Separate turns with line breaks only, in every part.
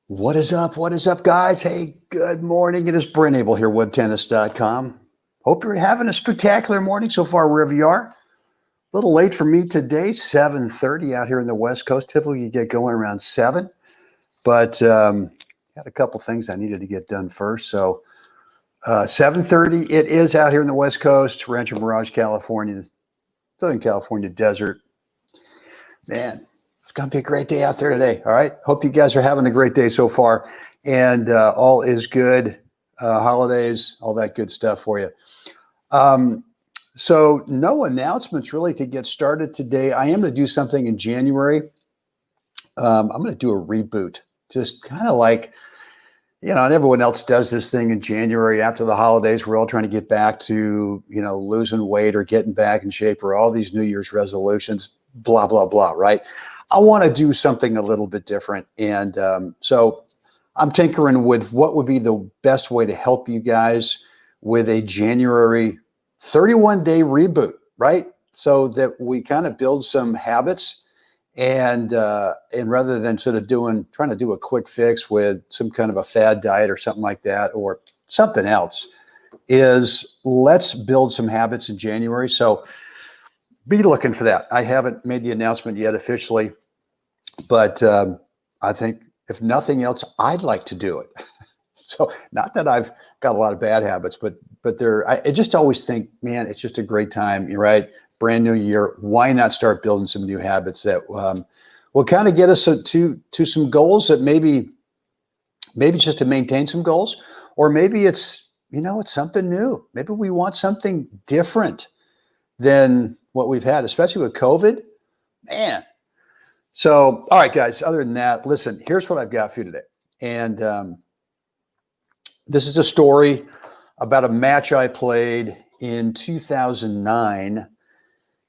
What is up? What is up, guys? Hey, good morning. It is Brent Abel here, webtennis.com. Hope you're having a spectacular morning so far, wherever you are. A little late for me today, 7:30 out here in the West Coast. Typically, you get going around 7, but had a couple things I needed to get done first. So 7:30, it is out here in the West Coast, Rancho Mirage, California, Southern California desert. Man, it's going to be a great day out there today. All right. Hope you guys are having a great day so far. And all is good. Holidays, all that good stuff for you. So no announcements really to get started today. I am going to do something in January. I'm going to do a reboot. Just kind of like, and everyone else does this thing in January after the holidays. We're all trying to get back to, losing weight or getting back in shape or all these New Year's resolutions, blah, blah, blah, right? I want to do something a little bit different. And so I'm tinkering with what would be the best way to help you guys with a January 31-day reboot, right? So that we kind of build some habits and rather than sort of trying to do a quick fix with some kind of a fad diet or something like that or something else, is let's build some habits in January. So be looking for that. I haven't made the announcement yet officially, but I think if nothing else, I'd like to do it. So not that I've got a lot of bad habits, but I just always think, man, it's just a great time. You're right. Brand new year. Why not start building some new habits that will kind of get us to some goals that maybe just to maintain some goals, or maybe it's something new. Maybe we want something different than what we've had, especially with COVID, man. So, all right, guys, other than that, listen, here's what I've got for you today. And this is a story about a match I played in 2009.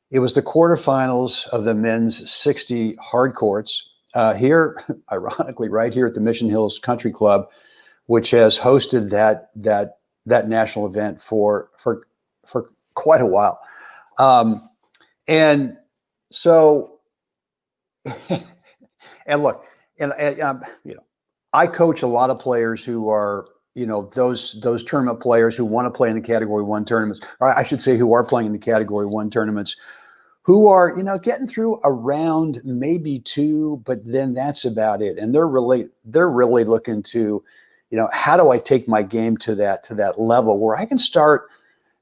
It was the quarterfinals of the men's 60 hard courts here, ironically, right here at the Mission Hills Country Club, which has hosted that national event for quite a while. And so, and look, and I coach a lot of players who are, those tournament players who want to play in the Category 1 tournaments, or I should say who are playing in the Category 1 tournaments, who are, getting through a round, maybe 2, but then that's about it. And they're really looking to, how do I take my game to that level where I can start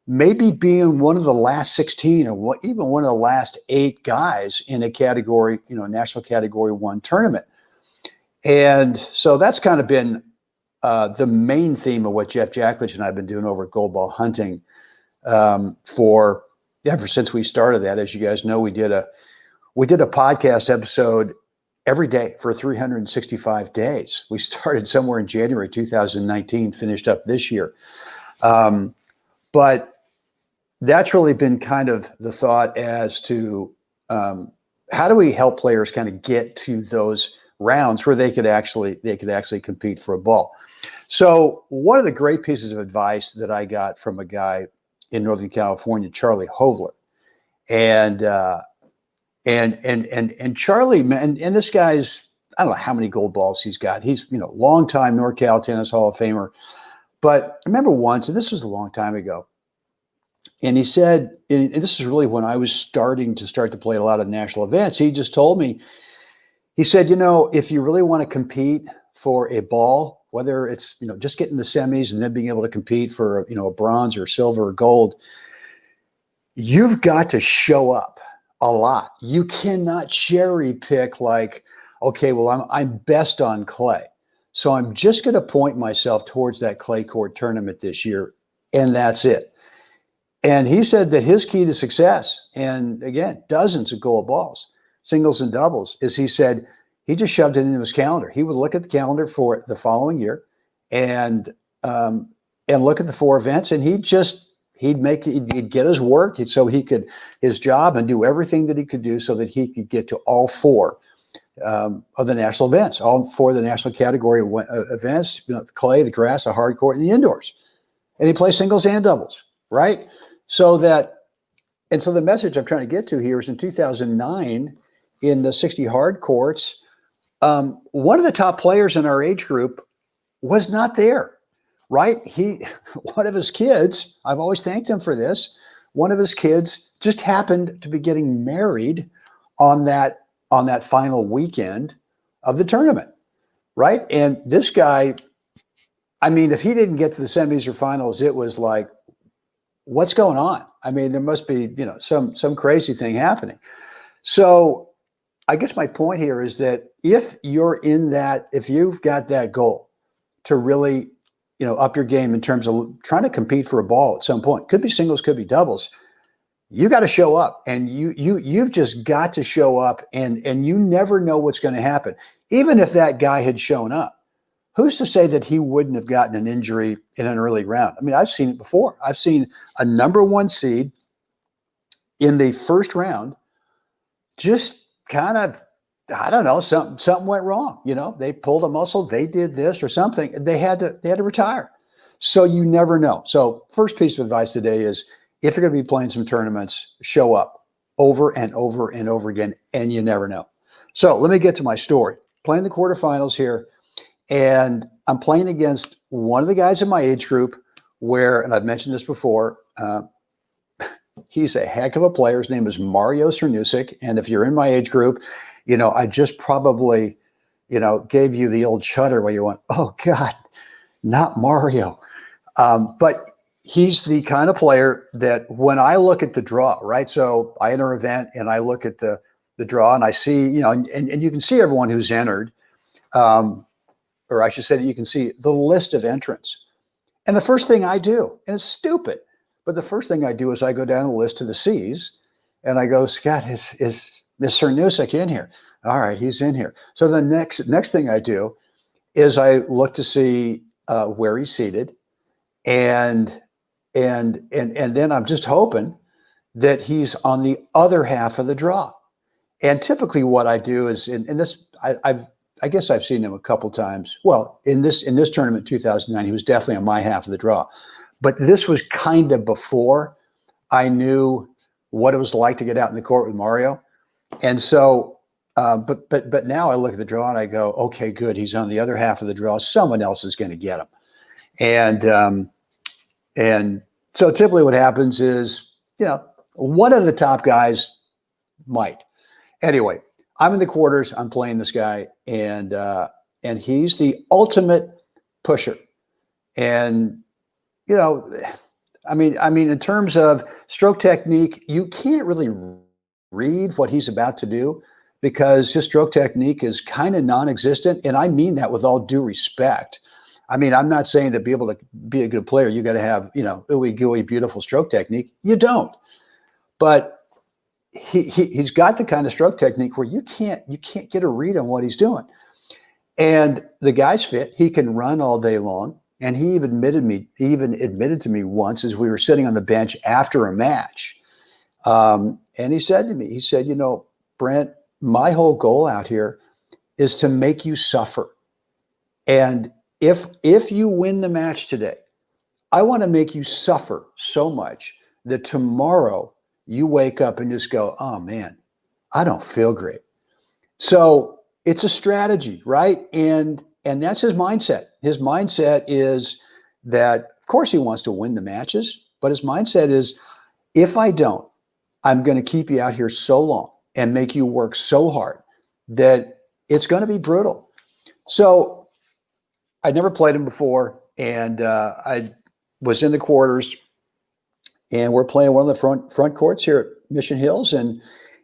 maybe being one of the last 16 or even one of the last 8 guys in a category, national Category 1 tournament. And so that's kind of been the main theme of what Jeff Jackledge and I have been doing over at Gold Ball Hunting ever since we started that. As you guys know, we did a podcast episode every day for 365 days. We started somewhere in January 2019, finished up this year. But that's really been kind of the thought as to how do we help players kind of get to those rounds where they could actually compete for a ball. So one of the great pieces of advice that I got from a guy in Northern California, Charlie Hovler, and Charlie, and this guy's, I don't know how many gold balls he's got. He's longtime NorCal Tennis Hall of Famer. But I remember once, and this was a long time ago, and he said, and this is really when I was starting to play a lot of national events. He just told me, he said, if you really want to compete for a ball, whether it's, just getting the semis and then being able to compete for, a bronze or silver or gold, you've got to show up a lot. You cannot cherry pick like, okay, well, I'm best on clay, so I'm just going to point myself towards that clay court tournament this year, and that's it. And he said that his key to success, and again, dozens of gold balls, singles and doubles, is he said he just shoved it into his calendar. He would look at the calendar for the following year and look at the 4 events, and he'd get his work so he could, his job, and do everything that he could do so that he could get to all 4 of the national events, all 4 of the national category events, the clay, the grass, the hard court, and the indoors. And he plays singles and doubles, right? So the message I'm trying to get to here is in 2009, in the 60 hard courts, One of the top players in our age group was not there, right? One of his kids, I've always thanked him for this. One of his kids just happened to be getting married on that final weekend of the tournament, right? And this guy, I mean, if he didn't get to the semis or finals, it was like, what's going on? I mean, there must be, some crazy thing happening. So I guess my point here is that if you've got that goal to really, up your game in terms of trying to compete for a ball at some point, could be singles, could be doubles, you got to show up, and you've just got to show up, and you never know what's going to happen. Even if that guy had shown up, who's to say that he wouldn't have gotten an injury in an early round? I mean, I've seen it before. I've seen a number one seed in the first round just kind of, I don't know, something went wrong. They pulled a muscle, they did this or something. They had to retire. So you never know. So first piece of advice today is, if you're going to be playing some tournaments, show up over and over and over again, and you never know. So let me get to my story. Playing the quarterfinals here, and I'm playing against one of the guys in my age group and I've mentioned this before, he's a heck of a player. His name is Mario Cernusik, and if you're in my age group, I just probably, gave you the old shudder where you went, oh God, not Mario. But he's the kind of player that when I look at the draw, right? So I enter an event and I look at the draw and I see, and you can see everyone who's entered, or I should say that you can see the list of entrants. And the first thing I do, and it's stupid, but the first thing I do is I go down the list to the C's and I go, Scott, is Miss Cernusik in here? All right, he's in here. So the next thing I do is I look to see where he's seated, and then I'm just hoping that he's on the other half of the draw. And typically what I do is, in this, I guess I've seen him a couple times. Well, in this tournament, 2009, he was definitely on my half of the draw. But this was kind of before I knew what it was like to get out in the court with Mario. And so, but now I look at the draw and I go, okay, good. He's on the other half of the draw. Someone else is going to get him. And so typically what happens is, one of the top guys might. Anyway, I'm in the quarters. I'm playing this guy, and he's the ultimate pusher. And, I mean, in terms of stroke technique, you can't really read what he's about to do because his stroke technique is kind of non-existent. And I mean that with all due respect. I mean, I'm not saying that be able to be a good player, you got to have, ooey gooey, beautiful stroke technique. You don't. But he's got the kind of stroke technique where you can't get a read on what he's doing. And the guy's fit. He can run all day long. And he even admitted to me once as we were sitting on the bench after a match. And he said to me, Brent, my whole goal out here is to make you suffer. And if you win the match today, I want to make you suffer so much that tomorrow you wake up and just go, oh man, I don't feel great. So it's a strategy, right? And that's his mindset. His mindset is that, of course, he wants to win the matches, but his mindset is, if I don't, I'm going to keep you out here so long and make you work so hard that it's going to be brutal. So I'd never played him before, and I was in the quarters, and we're playing one of the front courts here at Mission Hills, and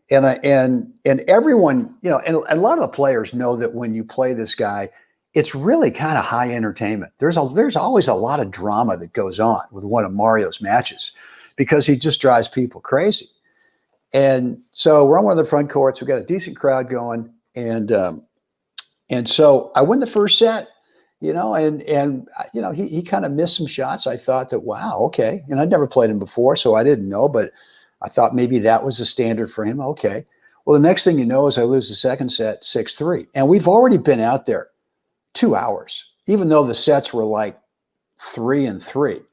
everyone, and a lot of the players know that when you play this guy, it's really kind of high entertainment. There's always a lot of drama that goes on with one of Mario's matches because he just drives people crazy. And so we're on one of the front courts. We've got a decent crowd going, and so I win the first set. He kind of missed some shots. I thought that, wow, okay. And I'd never played him before, so I didn't know, but I thought maybe that was the standard for him. Okay. Well, the next thing you know is I lose the second set 6-3. And we've already been out there 2 hours, even though the sets were like 3-3.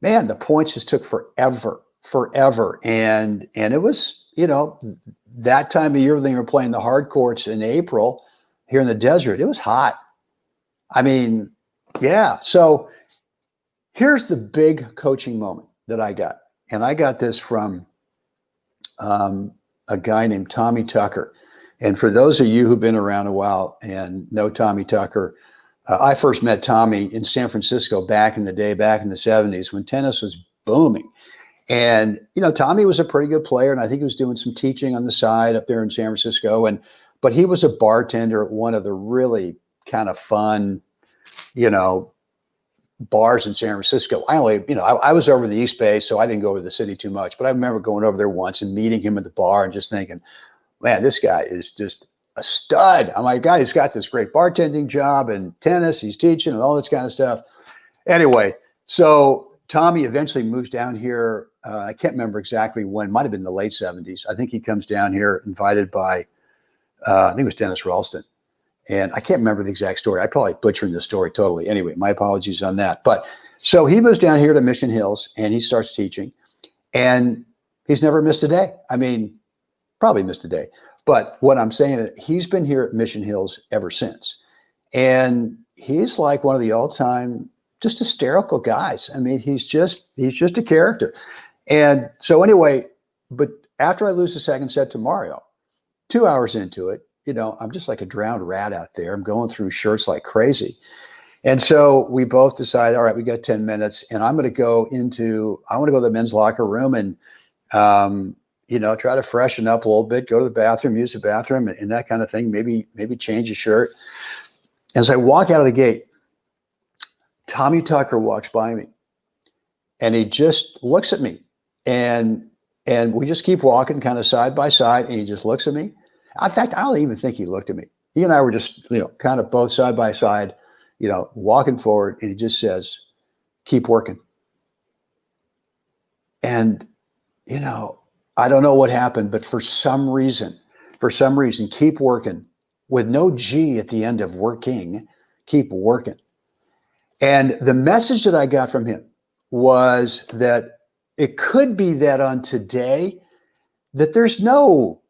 Man, the points just took forever. And it was, that time of year when they were playing the hard courts in April, here in the desert, it was hot. I mean, yeah. So here's the big coaching moment that I got. And I got this from a guy named Tommy Tucker. And for those of you who've been around a while and know Tommy Tucker, I first met Tommy in San Francisco back in the day, back in the 70s when tennis was booming. And, you know, Tommy was a pretty good player, and I think he was doing some teaching on the side up there in San Francisco. But he was a bartender at one of the really kind of fun, you know, bars in San Francisco. I was over the East Bay, so I didn't go over the city too much. But I remember going over there once and meeting him at the bar and just thinking, man, this guy is just a stud. I'm like, God, he's got this great bartending job and tennis. He's teaching and all this kind of stuff. Anyway, so Tommy eventually moves down here. I can't remember exactly when. Might have been the late 70s. I think he comes down here invited by, I think it was Dennis Ralston. And I can't remember the exact story. I probably butchered the story totally. Anyway, my apologies on that. But so he moves down here to Mission Hills and he starts teaching. And he's never missed a day. I mean, probably missed a day. But what I'm saying is he's been here at Mission Hills ever since. And he's like one of the all-time just hysterical guys. I mean, he's just a character. And so anyway, but after I lose the second set to Mario, 2 hours into it, you know, I'm just like a drowned rat out there. I'm going through shirts like crazy. And so we both decide, all right, we got 10 minutes and I want to go to the men's locker room and, you know, try to freshen up a little bit, go to the bathroom, use the bathroom and that kind of thing. Maybe change a shirt. As I walk out of the gate, Tommy Tucker walks by me and he just looks at me and we just keep walking kind of side by side and he just looks at me. In fact, I don't even think he looked at me. He and I were just, you know, kind of both side by side, you know, walking forward and he just says, keep working. And, you know, I don't know what happened, but for some reason, keep working with no G at the end of working, keep working. And the message that I got from him was that it could be that on today, that there's no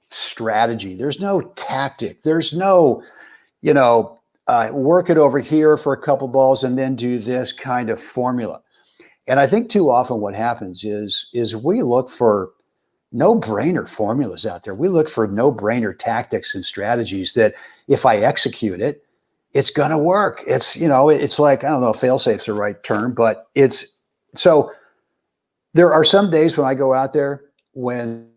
strategy, there's no tactic, there's no, you know, work it over here for a couple balls and then do this kind of formula. And I think too often what happens is we look for no-brainer formulas out there. We look for no-brainer tactics and strategies that if I execute it, it's going to work. It's, you know, it's like, I don't know if fail-safe's the right term, but it's, so there are some days when I go out there when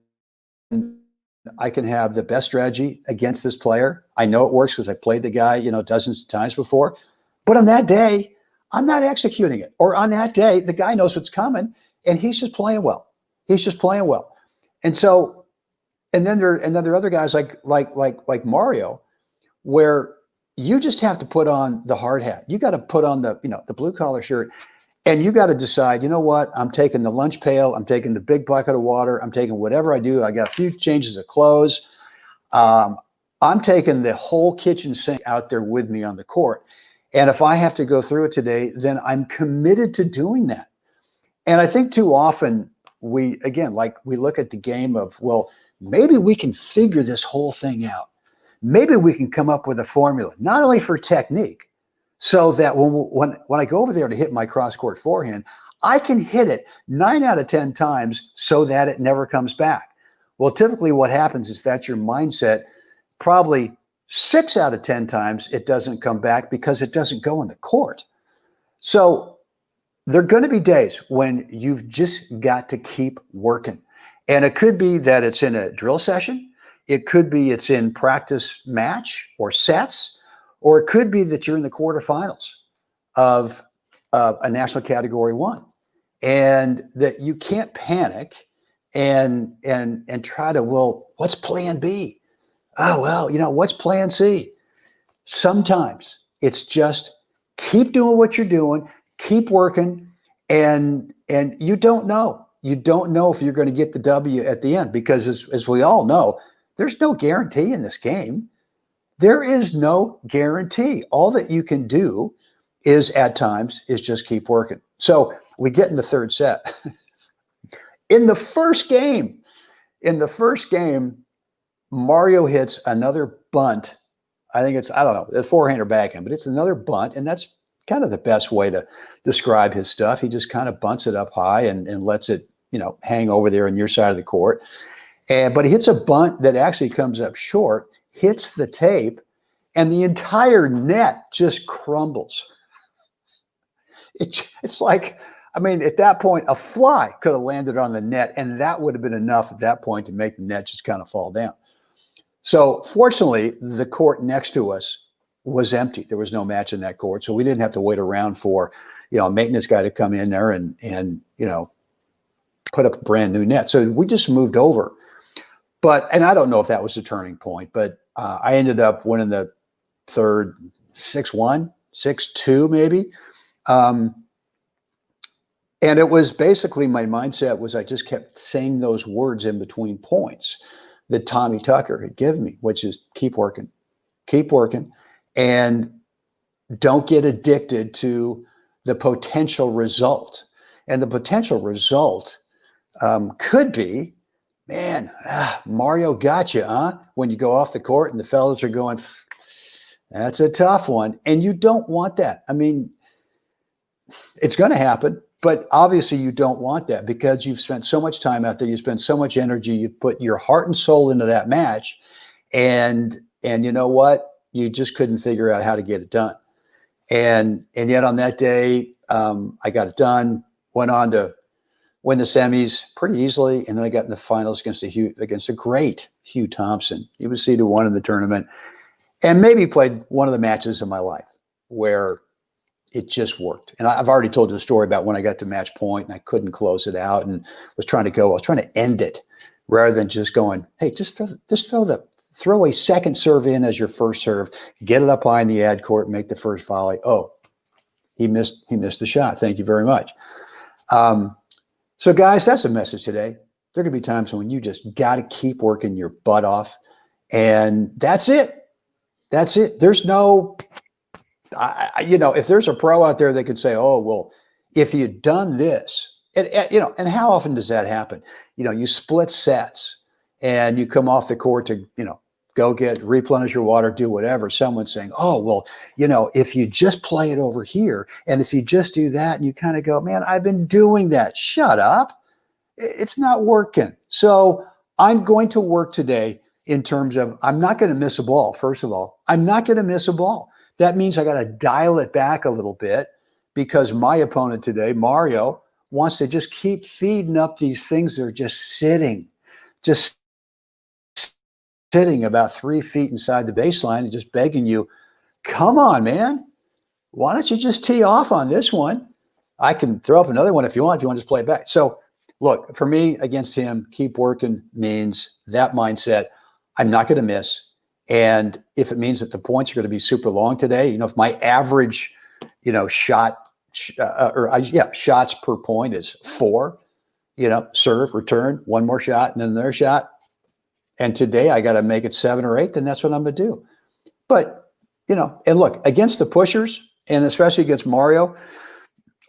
I can have the best strategy against this player. I know it works because I played the guy, you know, dozens of times before, but on that day, I'm not executing it. Or on that day, the guy knows what's coming and he's just playing well. He's just playing well. And so, and then there are other guys like Mario, where you just have to put on the hard hat. You got to put on the, you know, the blue collar shirt and you got to decide, you know what, I'm taking the lunch pail. I'm taking the big bucket of water. I'm taking whatever I do. I got a few changes of clothes. I'm taking the whole kitchen sink out there with me on the court. And if I have to go through it today, then I'm committed to doing that. And I think too often we look at the game of, well, maybe we can figure this whole thing out. Maybe we can come up with a formula, not only for technique, so that when I go over there to hit my cross-court forehand, I can hit it 9 out of 10 times so that it never comes back. Well, typically what happens is that's your mindset. Probably 6 out of 10 times it doesn't come back because it doesn't go on the court. So there are going to be days when you've just got to keep working. And it could be that it's in a drill session. It could be it's in practice match or sets, or it could be that you're in the quarterfinals of a national category 1 and that you can't panic and try to, well, what's plan B? Oh, well, you know, what's plan C? Sometimes it's just keep doing what you're doing, keep working, and you don't know. You don't know if you're going to get the W at the end because as we all know, there's no guarantee in this game. There is no guarantee. All that you can do is at times is just keep working. So we get in the third set. In the first game, Mario hits another bunt. I think it's, I don't know, a forehand or backhand, but it's another bunt. And that's kind of the best way to describe his stuff. He just kind of bunts it up high and lets it, hang over there on your side of the court. But he hits a bunt that actually comes up short, hits the tape, and the entire net just crumbles. It's like, I mean, at that point, a fly could have landed on the net, and that would have been enough at that point to make the net just kind of fall down. So fortunately, the court next to us was empty. There was no match in that court, so we didn't have to wait around for, a maintenance guy to come in there and put up a brand new net. So we just moved over. And I don't know if that was the turning point, but I ended up winning the third 6-1, 6-2 maybe. And it was basically, my mindset was I just kept saying those words in between points that Tommy Tucker had given me, which is keep working, and don't get addicted to the potential result. And the potential result could be, man, Mario got you, huh? When you go off the court and the fellas are going, that's a tough one. And you don't want that. I mean, it's going to happen, but obviously you don't want that because you've spent so much time out there. You spent so much energy. You put your heart and soul into that match. And you know what? You just couldn't figure out how to get it done. And yet on that day, I got it done, went on to win the semis pretty easily. And then I got in the finals against a great Hugh Thompson. He was seeded 1 in the tournament and maybe played one of the matches of my life where it just worked. And I've already told you the story about when I got to match point and I couldn't close it out and was trying to end it rather than just going, hey, throw a second serve in as your first serve, get it up high in the ad court, make the first volley. Oh, he missed the shot. Thank you very much. So guys, that's a message today. There are going to be times when you just got to keep working your butt off, and that's it. That's it. There's no, if there's a pro out there that could say, oh, well, if you'd done this, and how often does that happen? You split sets and you come off the court to, go replenish your water, do whatever. Someone's saying, oh, well, if you just play it over here and if you just do that, and you kind of go, man, I've been doing that. Shut up. It's not working. So I'm going to work today in terms of, I'm not going to miss a ball. First of all, I'm not going to miss a ball. That means I got to dial it back a little bit because my opponent today, Mario, wants to just keep feeding up these things that are just sitting about 3 feet inside the baseline and just begging you, come on, man. Why don't you just tee off on this one? I can throw up another one if you want to just play it back. So look, for me against him, keep working means that mindset. I'm not going to miss. And if it means that the points are going to be super long today, if my average, shots per point is 4, serve, return, one more shot, and then another shot. And today I got to make it 7 or 8, then that's what I'm going to do. But, and look, against the pushers, and especially against Mario,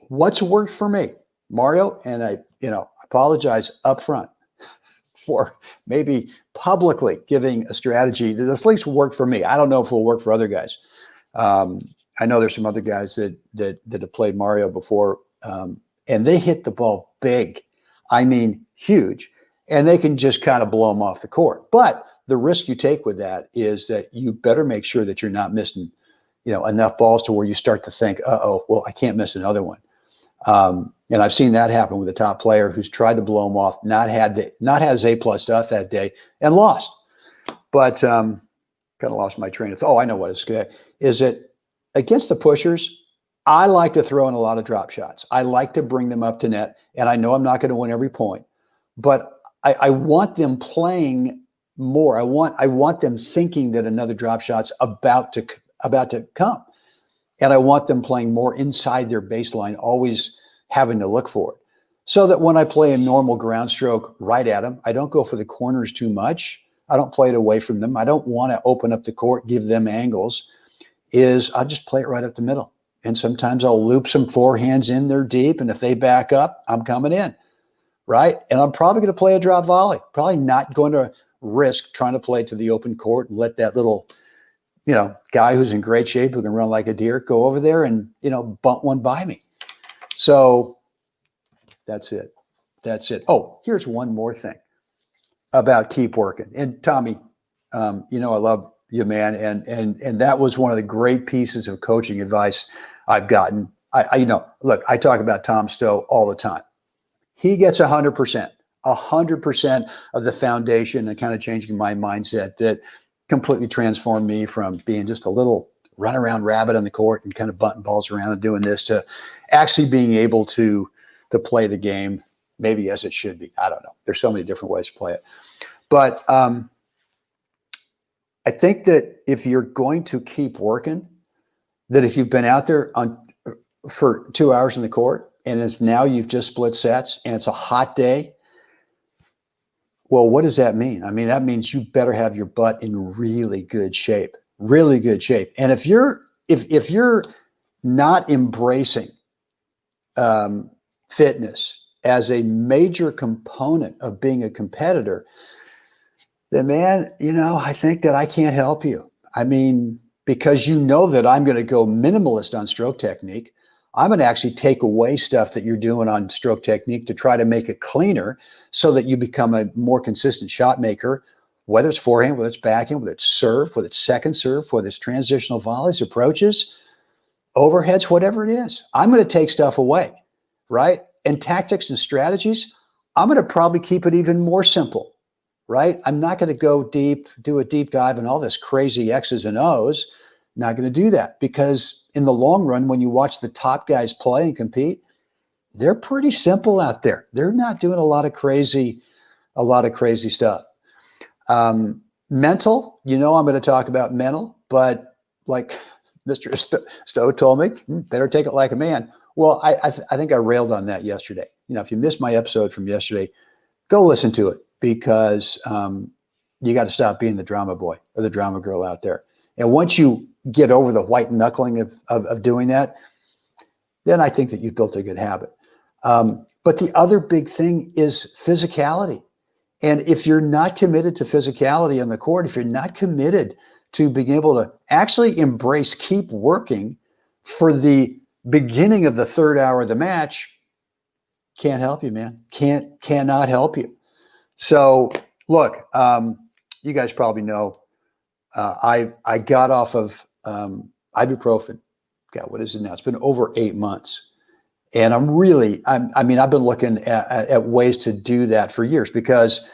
what's worked for me? Mario, and I apologize up front for maybe publicly giving a strategy that at least worked for me. I don't know if it will work for other guys. I know there's some other guys that have played Mario before, and they hit the ball big. I mean, huge. And they can just kind of blow them off the court. But the risk you take with that is that you better make sure that you're not missing, enough balls to where you start to think, well, I can't miss another one. And I've seen that happen with a top player who's tried to blow them off, not had his A+ stuff that day and lost. But kind of lost my train of thought. Oh, I know what it's good. Is that against the pushers, I like to throw in a lot of drop shots. I like to bring them up to net. And I know I'm not going to win every point, but I want them playing more. I want them thinking that another drop shot's about to come. And I want them playing more inside their baseline, always having to look for it. So that when I play a normal ground stroke right at them, I don't go for the corners too much. I don't play it away from them. I don't want to open up the court, give them angles. I'll just play it right up the middle. And sometimes I'll loop some forehands in there deep. And if they back up, I'm coming in. Right? And I'm probably going to play a drop volley. Probably not going to risk trying to play to the open court and let that little, guy who's in great shape, who can run like a deer, go over there and, bunt one by me. So that's it. Oh, here's one more thing about keep working. And Tommy, I love you, man. And that was one of the great pieces of coaching advice I've gotten. Look, I talk about Tom Stowe all the time. He gets 100% of the foundation and kind of changing my mindset that completely transformed me from being just a little runaround rabbit on the court and kind of butting balls around and doing this to actually being able to play the game maybe as it should be. I don't know. There's so many different ways to play it. But I think that if you're going to keep working, that if you've been out there for 2 hours in the court and it's now you've just split sets and it's a hot day, well, what does that mean? I mean, that means you better have your butt in really good shape. And if you're not embracing fitness as a major component of being a competitor, then, man, I think that I can't help you. I mean, because that I'm going to go minimalist on stroke technique. I'm going to actually take away stuff that you're doing on stroke technique to try to make it cleaner so that you become a more consistent shot maker, whether it's forehand, whether it's backhand, whether it's serve, whether it's second serve, whether it's transitional volleys, approaches, overheads, whatever it is. I'm going to take stuff away, right? And tactics and strategies, I'm going to probably keep it even more simple, right? I'm not going to go deep, do a deep dive and all this crazy X's and O's. Not going to do that because in the long run, when you watch the top guys play and compete, they're pretty simple out there. They're not doing a lot of crazy stuff. Mental, I'm going to talk about mental, but like Mr. Stowe told me, better take it like a man. Well, I think I railed on that yesterday. If you missed my episode from yesterday, go listen to it because you got to stop being the drama boy or the drama girl out there. And once you get over the white knuckling of doing that, then I think that you've built a good habit. But the other big thing is physicality. And if you're not committed to physicality on the court, if you're not committed to being able to actually embrace, keep working for the beginning of the third hour of the match, can't help you, man. Cannot help you. So look, you guys probably know I got off of ibuprofen. God, what is it now? It's been over 8 months. And I've been looking at ways to do that for years because in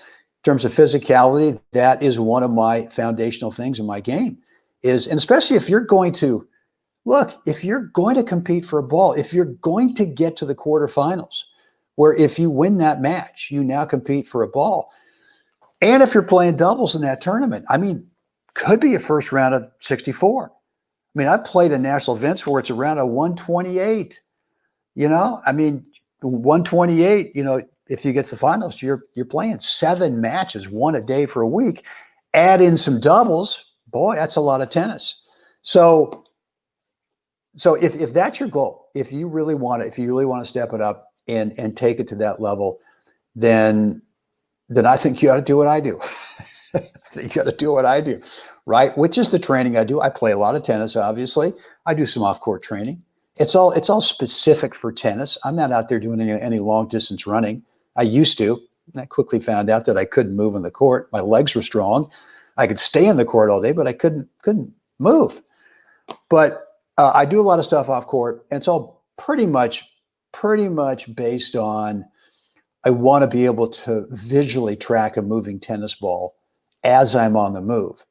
terms of physicality, that is one of my foundational things in my game and especially if you're going to compete for a ball, if you're going to get to the quarterfinals, where if you win that match, you now compete for a ball. And if you're playing doubles in that tournament, could be a first round of 64. I played in national events where it's around a 128. 128, if you get to the finals, you're playing 7 matches, 1 a day for a week. Add in some doubles, boy, that's a lot of tennis. So if that's your goal, if you really want to step it up and take it to that level, then I think you ought to do what I do. You got to do what I do, right? Which is the training I do. I play a lot of tennis, obviously. I do some off-court training. It's all specific for tennis. I'm not out there doing any long distance running. I used to. And I quickly found out that I couldn't move on the court. My legs were strong. I could stay in the court all day, but I couldn't move. But I do a lot of stuff off court, and it's all pretty much based on I want to be able to visually track a moving tennis ball as I'm on the move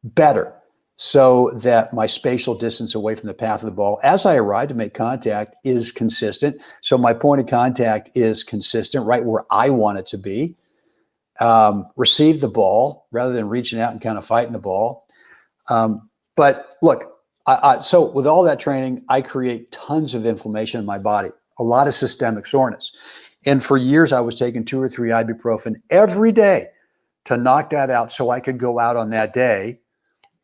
better, so that my spatial distance away from the path of the ball as I arrive to make contact is consistent. So my point of contact is consistent, right where I want it to be. Receive the ball rather than reaching out and kind of fighting the ball. But look, so with all that training, I create tons of inflammation in my body, a lot of systemic soreness. And for years, I was taking 2 or 3 ibuprofen every day to knock that out so I could go out on that day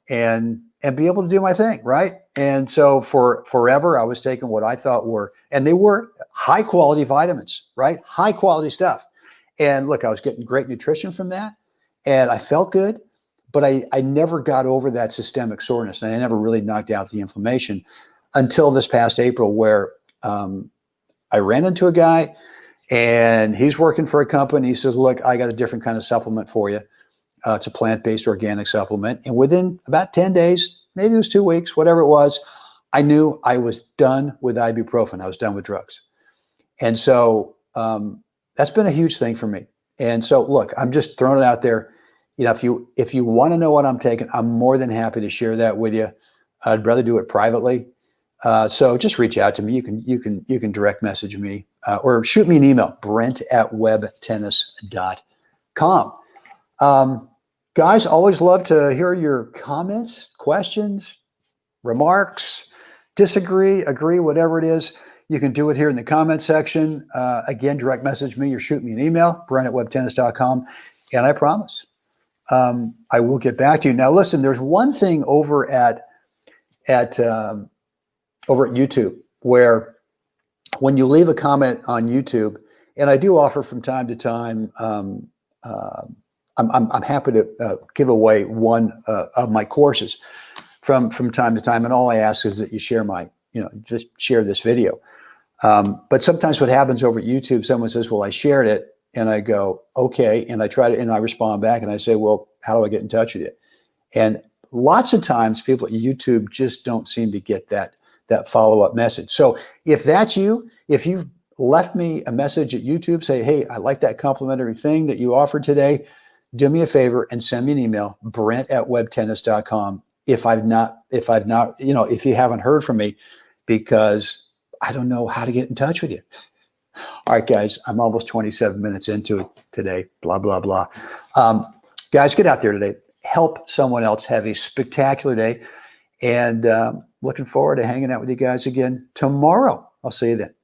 and be able to do my thing, right? And so for forever, I was taking what I thought they were high quality vitamins, right? High quality stuff. And look, I was getting great nutrition from that. and I felt good, but I never got over that systemic soreness, and I never really knocked out the inflammation until this past April, where I ran into a guy, and he's working for a company. He says, look, I got a different kind of supplement for you. It's a plant-based organic supplement. And within about 10 days, maybe it was 2 weeks, whatever it was, I knew I was done with ibuprofen. I was done with drugs. And so that's been a huge thing for me. And so, look, I'm just throwing it out there. You know, if you want to know what I'm taking, I'm more than happy to share that with you. I'd rather do it privately. So just reach out to me. You can direct message me or shoot me an email, brent@webtennis.com. Guys, always love to hear your comments, questions, remarks, disagree, agree, whatever it is. You can do it here in the comment section. Again, direct message me or shoot me an email, brent@webtennis.com. And I promise I will get back to you. Now, listen, there's one thing over at YouTube where when you leave a comment on YouTube, and I do offer from time to time, I'm happy to give away one of my courses from time to time, and all I ask is that you share just share this video. But sometimes what happens over at YouTube, someone says, well, I shared it, and I go, okay, and I respond back and I say, well, how do I get in touch with you? And lots of times people at YouTube just don't seem to get that follow-up message. So if that's you, if you've left me a message at YouTube, say, hey, I like that complimentary thing that you offered today, do me a favor and send me an email, brent@webtennis.com. If you haven't heard from me, because I don't know how to get in touch with you. All right, guys, I'm almost 27 minutes into it today, blah, blah, blah. Guys, get out there today. Help someone else have a spectacular day. And looking forward to hanging out with you guys again tomorrow. I'll see you then.